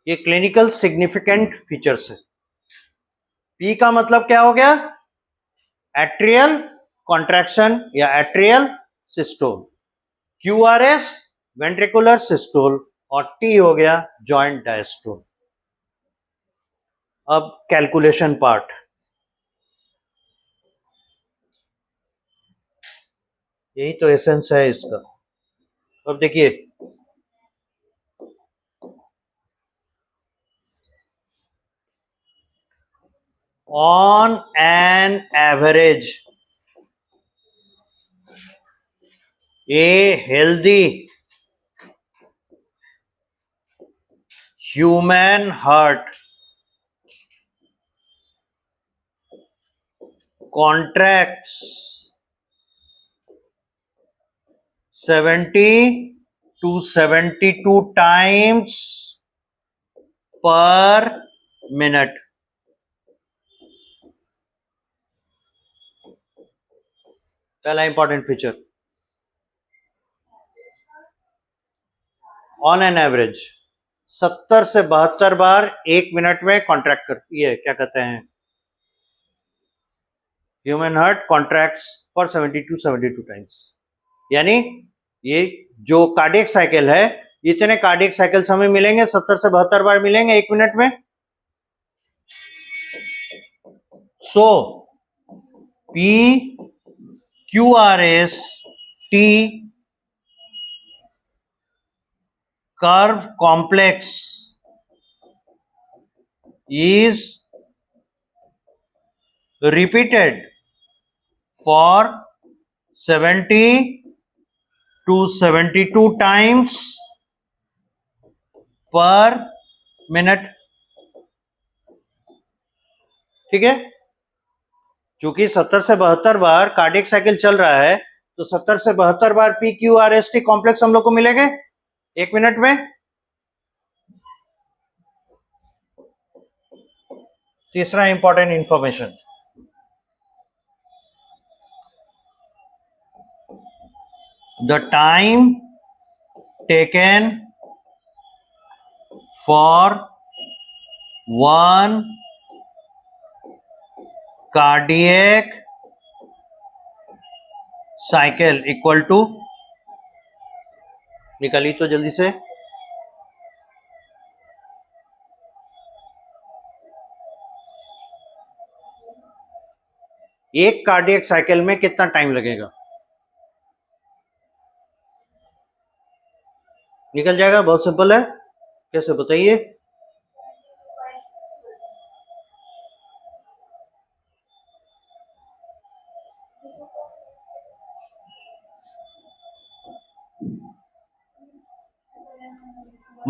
ये क्लिनिकल सिग्निफिकेंट फीचर्स है। पी का मतलब क्या हो गया, एट्रियल कॉन्ट्रैक्शन या atrial systole, QRS ventricular systole, और टी हो गया जॉइंट डायस्टोल। अब कैलकुलेशन पार्ट, यही तो एसेंस है इसका। अब देखिए, on an average a healthy human heart contracts 70 to 72 times per minute. पहला important feature, on an average 70 से 72 बार एक मिनट में कॉन्ट्रैक्ट करती है, क्या कहते हैं, human heart contracts for 70 to 72 times. यानी ये जो कार्डियक साइकिल है, इतने कार्डियक साइकिल्स हमें मिलेंगे, 70 से 72 बार मिलेंगे एक मिनट में। So P Q R S T curve complex is repeated for 70 to 72 times per minute, ठीक है। चूंकि 70 से 72 बार कार्डियक साइकिल चल रहा है, तो 70 से 72 बार P Q R S T complex हम लोग को मिलेंगे एक मिनट में। तीसरा important information, the time taken for one cardiac cycle equal to, निकाली तो जल्दी से, एक कार्डियक साइकिल में कितना टाइम लगेगा, निकल जाएगा, बहुत सिंपल है। कैसे बताइए,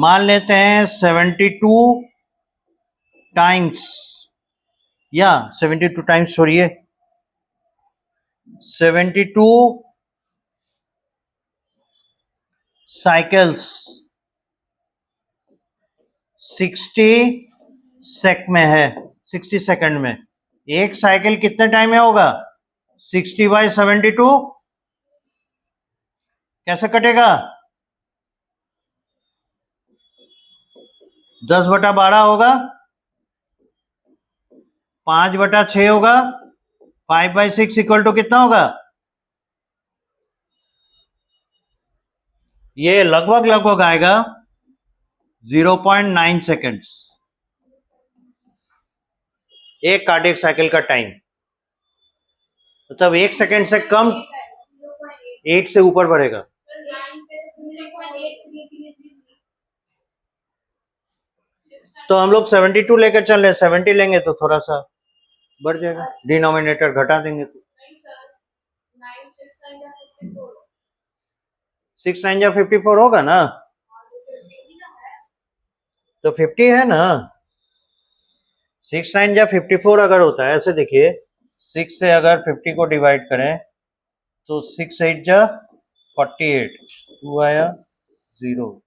मान लेते हैं 72 टाइम्स, या 72 टाइम्स, छोड़िए, 72 साइकिल्स 60 सेक में है, 60 सेकंड में। एक साइकिल कितने टाइम में होगा? 60/72। कैसे कटेगा? 10/12 होगा, 5/6 होगा, 5/6 इक्वल टू कितना होगा? ये लगभग लगभग आएगा 0.9 सेकेंड्स, एक कार्डियक साइकिल का टाइम। मतलब 1 सेकेंड से कम, 8 से ऊपर बढ़ेगा। तो हम लोग 72 लेकर चल रहे, 70 लेंगे तो थोड़ा सा बढ़ जाएगा, डिनोमिनेटर घटा देंगे तो 6 9 या 54 होगा ना, तो 50 है ना। 6 9 या 54 अगर होता है, ऐसे देखिए, 6 से अगर 50 को डिवाइड करें तो 6 8 जा 48, 2 आया 0,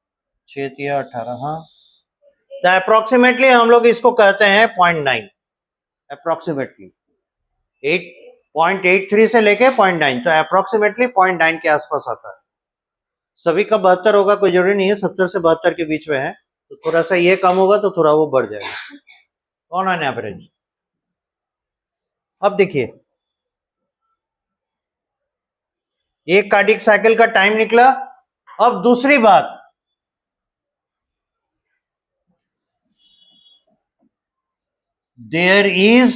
6 3 18, हाँ। तो अप्रोक्सीमेटली हम लोग इसको कहते हैं 0.9, अप्रोक्सीमेटली 8.83 से लेके 0.9, तो अप्रोक्सीमेटली 0.9 के आसपास आता है। सभी का 72 होगा कोई जरूरी नहीं है, 70 से 72 के बीच में है, तो थोड़ा सा ये कम होगा तो थोड़ा वो बढ़ जाएगा ऑन एन एवरेज। अब देखिए, एक कार्डियक साइकिल का टाइम निकला। अब दूसरी बात, there is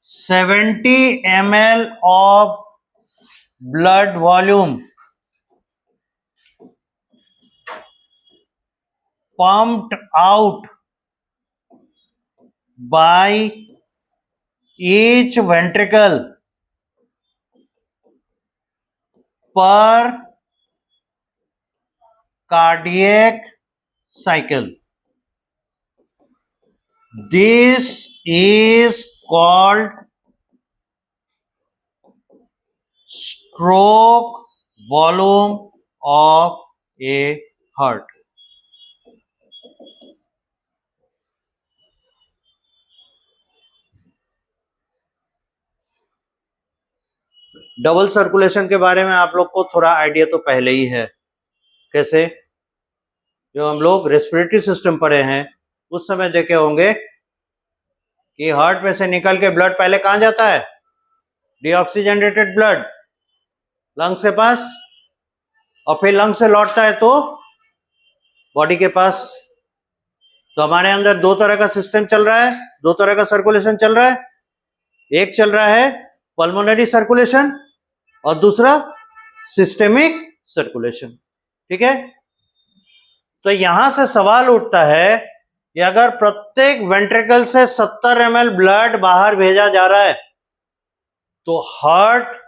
70 ml of blood volume pumped out by each ventricle per cardiac cycle. This is called stroke volume of a heart. Double circulation के बारे में आप लोग को थोड़ा आइडिया तो पहले ही है। कैसे? जो हम लोग रेस्पिरेटरी सिस्टम पढ़े हैं उस समय देखे होंगे कि हार्ट में से निकल के ब्लड पहले कहां जाता है? डीऑक्सीजनेटेड ब्लड लंग्स के पास, और फिर लंग्स से लौटता है तो बॉडी के पास। तो हमारे अंदर दो तरह का सिस्टम चल रहा है, दो तरह का सर्कुलेशन चल रहा है। एक चल रहा है पल्मोनरी सर्कुलेशन और दूसरा सिस्टेमिक सर्कुलेशन। ठीक है? तो यहां से सवाल उठता है कि अगर प्रत्येक वेंट्रिकल से 70 ml ब्लड बाहर भेजा जा रहा है तो हार्ट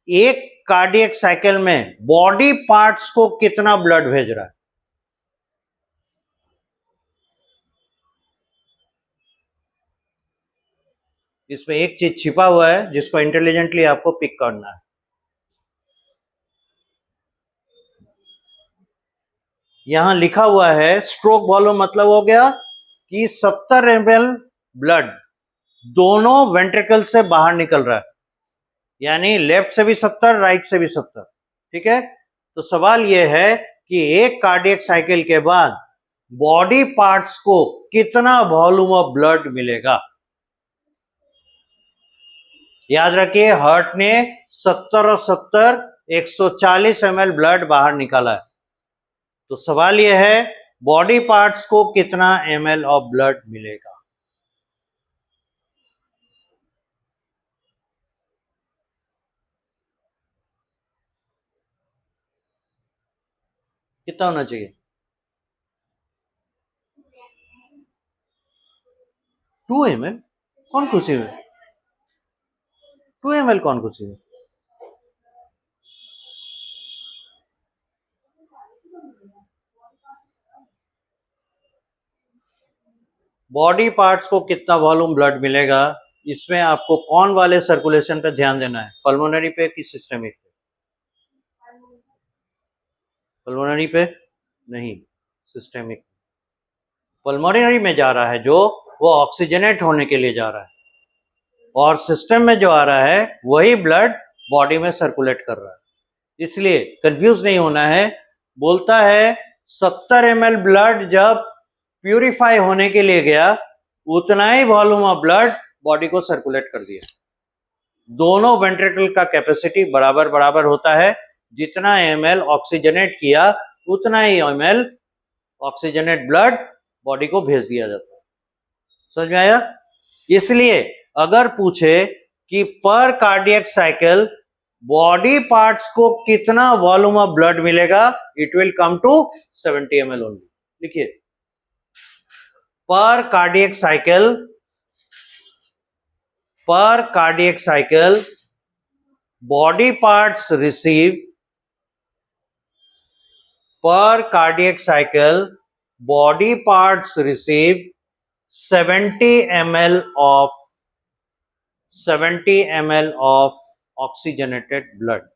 एक कार्डियक साइकिल में बॉडी पार्ट्स को कितना ब्लड भेज रहा है? इसमें एक चीज छिपा हुआ है जिसको इंटेलिजेंटली आपको पिक करना है। यहां लिखा हुआ है स्ट्रोक वॉल्यूम, मतलब हो गया कि 70 ml ब्लड दोनों वेंट्रिकल से बाहर निकल रहा है, यानी लेफ्ट से भी 70, राइट से भी 70। ठीक है? तो सवाल यह है कि एक कार्डियक साइकिल के बाद बॉडी पार्ट्स को कितना वॉल्यूम ऑफ ब्लड मिलेगा। याद रखिए, हार्ट ने 70 और 70 140 ml ब्लड बाहर निकाला है। तो सवाल यह है बॉडी पार्ट्स को कितना ml ऑफ ब्लड मिलेगा। कितना होना चाहिए? 2 ml? कौन खुशी है? 2 ml कौन खुशी है? बॉडी पार्ट्स को कितना वॉल्यूम ब्लड मिलेगा, इसमें आपको कौन वाले सर्कुलेशन पे ध्यान देना है, पल्मोनरी पे कि सिस्टमिक पे? पल्मोनरी पे नहीं, सिस्टमिक। पल्मोनरी में जा रहा है जो, वो ऑक्सीजनेट होने के लिए जा रहा है, और सिस्टम में जो आ रहा है वही ब्लड बॉडी में सर्कुलेट कर रहा है। इसलिए कंफ्यूज नहीं होना है। बोलता है 70 ml ब्लड जब प्यूरिफाई होने के लिए गया, उतना ही वॉल्यूम ऑफ ब्लड बॉडी को सर्कुलेट कर दिया। दोनों वेंट्रिकल का कैपेसिटी बराबर बराबर होता है। जितना ml ऑक्सीजनेट किया, उतना ही ml ऑक्सीजनेट ब्लड बॉडी को भेज दिया जाता है। समझ में आया? इसलिए अगर पूछे कि पर कार्डियक साइकिल बॉडी पार्ट्स को कितना वॉल्यूम ऑफ ब्लड मिलेगा, it will come to 70 ml only. लिखिए, पर cardiac cycle body parts receive, per cardiac cycle body parts receive 70 ml of oxygenated blood,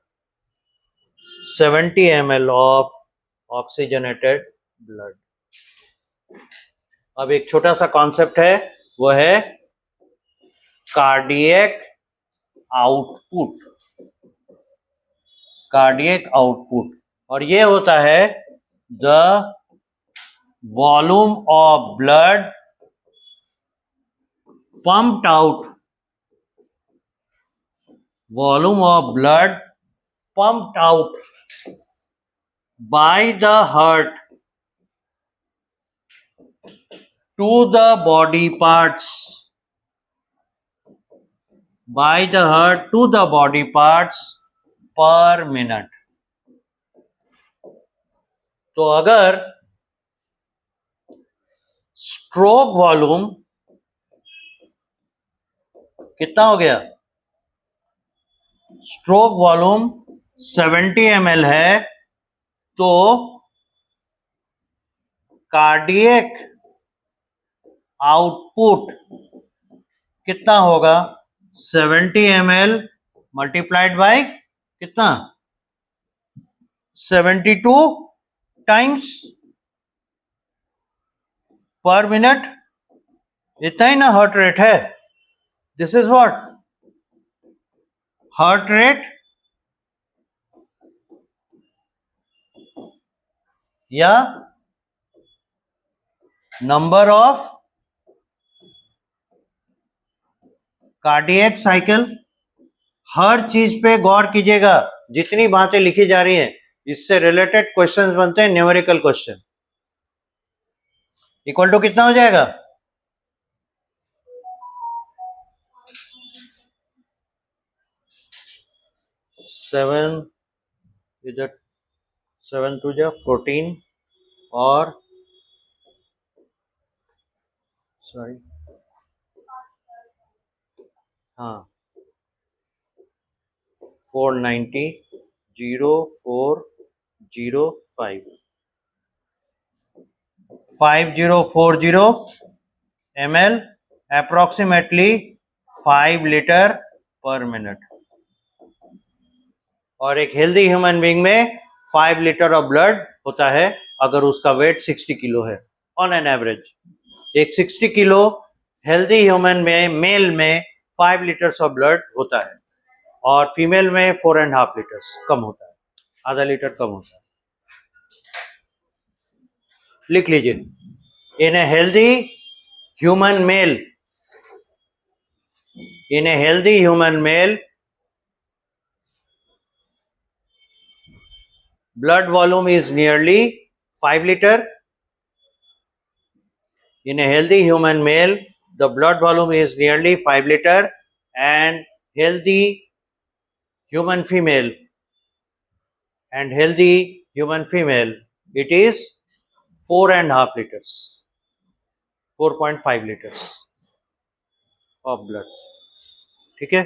70 ml of oxygenated blood। अब एक छोटा सा concept है, वो है कार्डियक आउटपुट, और ये होता है the volume of blood pumped out by the heart to the body parts, per minute। तो अगर स्ट्रोक वॉल्यूम कितना हो गया, स्ट्रोक वॉल्यूम 70 ml है, तो कार्डियक आउटपुट कितना होगा, 70 ml मल्टीप्लाइड बाय कितना, 72 टाइम्स पर मिनट। इतना ही ना हार्ट रेट है। This is what heart rate, या नंबर ऑफ कार्डियक साइकिल। हर चीज पे गौर कीजिएगा, जितनी बातें लिखी जा रही हैं इससे रिलेटेड क्वेश्चंस बनते हैं, न्यूमेरिकल क्वेश्चन। इक्वल टू कितना हो जाएगा, 7 इधर 7 टू जा 14 और सॉरी हाँ 490 0405 5040 ml, approximately 5 लीटर पर मिनट। और एक हेल्दी ह्यूमन बीइंग में 5 लीटर ऑफ ब्लड होता है अगर उसका वेट 60 किलो है ऑन एन एवरेज। एक 60 किलो हेल्दी ह्यूमन में, मेल में 5 लीटर्स ऑफ ब्लड होता है, और फीमेल में 4.5 लीटर्स कम होता है, आधा लीटर कम होता है। लिख लीजिए, in a healthy human male blood volume is nearly 5 liter. In a healthy human male, the blood volume is nearly 5 liter, and healthy human female, it is 4.5 liters, 4.5 liters of blood। ठीक है।